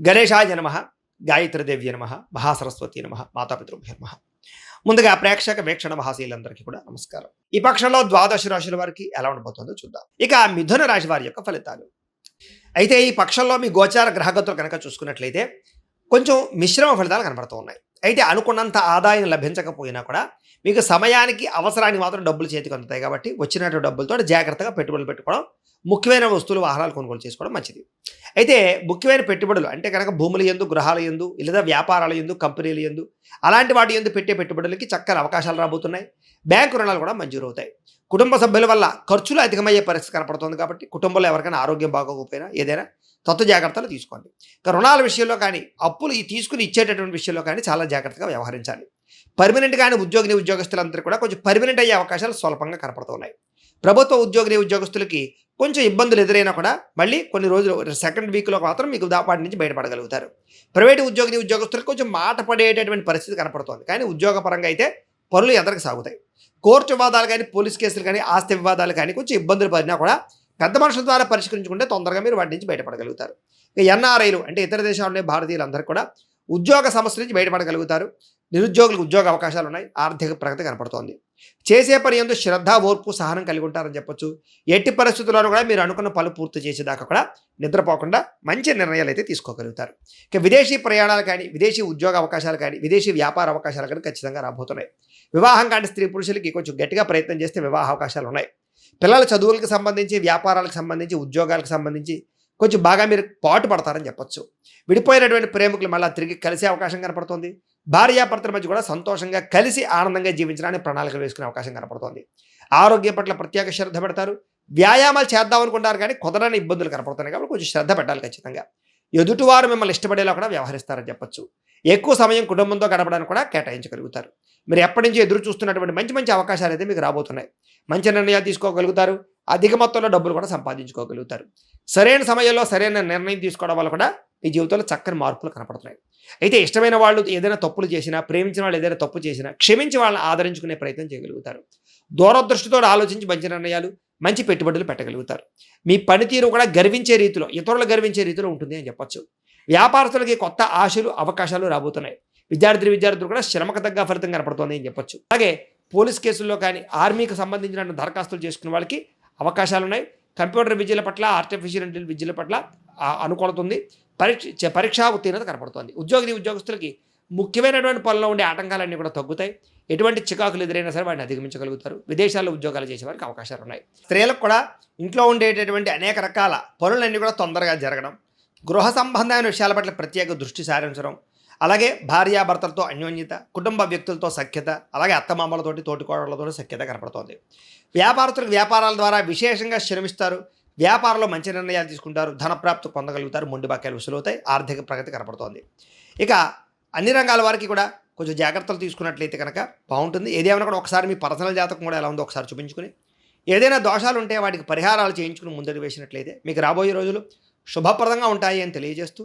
గణేశాయ నమః, గాయత్రీదేవ్యై నమః, మహాసరస్వతి నమః, మాతాపితృభ్యో నమః. ముందుగా ప్రేక్షక వీక్షణ మహాశీలందరికీ కూడా నమస్కారం. ఈ పక్షంలో ద్వాదశ రాశుల వారికి ఎలా ఉండబోతుందో చూద్దాం. ఇక మిథున రాశి వారి యొక్క ఫలితాలు. అయితే ఈ పక్షంలో మీ గోచార గ్రహగతులు కనుక చూసుకున్నట్లయితే కొంచెం మిశ్రమ ఫలితాలు కనబడుతూ ఉన్నాయి. అయితే అనుకున్నంత ఆదాయం లభించకపోయినా కూడా మీకు సమయానికి అవసరానికి మాత్రం డబ్బులు చేతికి అందుతాయి కాబట్టి వచ్చినటువంటి డబ్బులతో జాగ్రత్తగా పెట్టుబడులు పెట్టుకోవడం, ముఖ్యమైన వస్తువులు వాహనాలు కొనుగోలు చేసుకోవడం మంచిది. అయితే ముఖ్యమైన పెట్టుబడులు అంటే కనుక భూముల యందు, గృహాల యందు, లేదా వ్యాపారాల యందు, కంపెనీల యందు అలాంటి వాటి యందు పెట్టే పెట్టుబడులకి చక్కని అవకాశాలు రాబోతున్నాయి. బ్యాంకు రుణాలు కూడా మంజూరవుతాయి. కుటుంబ సభ్యుల వల్ల ఖర్చులు అధికమయ్యే పరిస్థితి కనపడుతుంది కాబట్టి కుటుంబంలో ఎవరికైనా ఆరోగ్యం బాగోకపోయినా ఏదైనా తత్వ జాగ్రత్తలు తీసుకోండి. ఇక రుణాల విషయంలో కానీ అప్పులు తీసుకుని ఇచ్చేటటువంటి విషయంలో కానీ చాలా జాగ్రత్తగా వ్యవహరించాలి. పర్మనెంట్ కానీ ఉద్యోగస్తులందరూ కూడా కొంచెం పర్మనెంట్ అయ్యే అవకాశాలు స్వల్పంగా కనపడుతున్నాయి. ప్రభుత్వ ఉద్యోగస్తులకి కొంచెం ఇబ్బందులు ఎదురైనా కూడా మళ్ళీ కొన్ని రోజులు సెకండ్ వీక్లో మాత్రం మీకు వాటి నుంచి బయటపడగలుగుతారు. ప్రైవేటు ఉద్యోగస్తులకు కొంచెం మాట పడేటటువంటి పరిస్థితి కనపడుతోంది. కానీ ఉద్యోగపరంగా అయితే పనులు ఎదరికి సాగుతాయి. కోర్టు వివాదాలు కానీ, పోలీస్ కేసులు కానీ, ఆస్తి వివాదాలు కానీ కొంచెం ఇబ్బందులు పడినా కూడా పెద్ద మనుషుల ద్వారా పరిష్కరించుకుంటే తొందరగా మీరు వాటి నుంచి బయటపడగలుగుతారు. ఇక ఎన్ఆర్ఐలు అంటే ఇతర దేశాల్లోనే భారతీయులందరూ కూడా ఉద్యోగ సమస్య నుంచి బయటపడగలుగుతారు. నిరుద్యోగులకు ఉద్యోగ అవకాశాలు ఉన్నాయి. ఆర్థిక ప్రగతి కనపడుతోంది. చేసే పని యందు శ్రద్ధ, ఓర్పు, సహనం కలిగి ఉంటారని చెప్పొచ్చు. ఎట్టి పరిస్థితుల్లోనూ కూడా మీరు అనుకున్న పనులు పూర్తి చేసేదాకా కూడా నిద్రపోకుండా మంచి నిర్ణయాలు అయితే తీసుకోగలుగుతారు. ఇక విదేశీ ప్రయాణాలు కానీ, విదేశీ ఉద్యోగ అవకాశాలు కానీ, విదేశీ వ్యాపార అవకాశాలు కానీ ఖచ్చితంగా రాబోతున్నాయి. వివాహం కాని స్త్రీ పురుషులకి కొంచెం గట్టిగా ప్రయత్నం చేస్తే వివాహ అవకాశాలు ఉన్నాయి. పిల్లల చదువులకు సంబంధించి, వ్యాపారాలకు సంబంధించి, ఉద్యోగాలకు సంబంధించి కొంచెం బాగా మీరు పాటు పడతారని చెప్పొచ్చు. విడిపోయినటువంటి ప్రేమికులు మళ్ళీ తిరిగి కలిసే అవకాశం కనపడుతుంది. భార్యాభర్తల మధ్య కూడా సంతోషంగా కలిసి ఆనందంగా జీవించడానికి ప్రణాళికలు వేసుకునే అవకాశం కనపడుతుంది. ఆరోగ్యం పట్ల ప్రత్యేక శ్రద్ధ పెడతారు. వ్యాయామాలు చేద్దాం అనుకుంటారు కానీ కుదరని ఇబ్బందులు కనపడుతున్నాయి కాబట్టి కొంచెం శ్రద్ధ పెట్టాలి ఖచ్చితంగా. ఎదుటివారు మిమ్మల్ని ఇష్టపడేలా కూడా వ్యవహరిస్తారని చెప్పొచ్చు. ఎక్కువ సమయం కుటుంబంతో గడపడానికి కూడా కేటాయించగలుగుతారు. మీరు ఎప్పటి నుంచి ఎదురు చూస్తున్నటువంటి మంచి మంచి అవకాశాలు అయితే మీకు రాబోతున్నాయి. మంచి నిర్ణయాలు తీసుకోగలుగుతారు. అధిక మొత్తంలో డబ్బులు కూడా సంపాదించుకోగలుగుతారు. సరైన సమయంలో సరైన నిర్ణయం తీసుకోవడం వల్ల కూడా మీ జీవితంలో చక్కని మార్పులు కనపడుతున్నాయి. అయితే ఇష్టమైన వాళ్ళు ఏదైనా తప్పులు చేసినా, ప్రేమించిన వాళ్ళు ఏదైనా తప్పు చేసినా క్షమించి వాళ్ళని ఆదరించుకునే ప్రయత్నం చేయగలుగుతారు. దూరదృష్టితో ఆలోచించి మంచి నిర్ణయాలు, మంచి పెట్టుబడులు పెట్టగలుగుతారు. మీ పనితీరు కూడా గర్వించే రీతిలో, ఇతరులు గర్వించే రీతిలో ఉంటుంది అని చెప్పొచ్చు. వ్యాపారస్తులకి కొత్త ఆశలు, అవకాశాలు రాబోతున్నాయి. విద్యార్థులు కూడా శ్రమకు తగ్గ ఫలితం కనపడుతుంది అని చెప్పొచ్చు. అలాగే పోలీస్ కేసుల్లో కానీ, ఆర్మీకి సంబంధించిన దరఖాస్తులు చేసుకున్న వాళ్ళకి అవకాశాలు ఉన్నాయి. కంప్యూటర్ విద్యల పట్ల, ఆర్టిఫిషియల్ ఇంటెలిజెన్స్ విద్యల పట్ల అనుకూలత ఉంది. పరీక్షా ఉత్తీర్ణత కనపడుతోంది. ఉద్యోగస్తులకి ముఖ్యమైనటువంటి పనుల్లో ఉండే ఆటంకాలన్నీ కూడా తగ్గుతాయి. ఎటువంటి చికాకులు ఎదురైనా సరే వాటిని అధిగమించగలుగుతారు. విదేశాల్లో ఉద్యోగాలు చేసే వారికి అవకాశాలు ఉన్నాయి. స్త్రీలకు కూడా ఇంట్లో ఉండేటటువంటి అనేక రకాల పనులన్నీ కూడా తొందరగా జరగడం, గృహ సంబంధమైన విషయాల పట్ల ప్రత్యేక దృష్టి సారించడం, అలాగే భార్యాభర్తలతో అన్యోన్యత, కుటుంబ వ్యక్తులతో సఖ్యత, అలాగే అత్తమామలతోటి, తోటికోడళ్లతో సఖ్యత కనపడుతోంది. వ్యాపారస్తులకు వ్యాపారాల ద్వారా విశేషంగా శ్రమిస్తారు. వ్యాపారంలో మంచి నిర్ణయాలు తీసుకుంటారు. ధనప్రాప్తి పొందగలుగుతారు. మొండి బాక్యాలు వసూలవుతాయి. ఆర్థిక ప్రగతి కనపడుతోంది. ఇక అన్ని రంగాల వారికి కూడా కొంచెం జాగ్రత్తలు తీసుకున్నట్లయితే కనుక బాగుంటుంది. ఏదేమైనా కూడా ఒకసారి మీ పర్సనల్ జాతకం కూడా ఎలా ఉందో ఒకసారి చూపించుకుని, ఏదైనా దోషాలు ఉంటే వాటికి పరిహారాలు చేయించుకుని ముందడుగు వేసినట్లయితే మీకు రాబోయే రోజులు శుభప్రదంగా ఉంటాయి అని తెలియజేస్తూ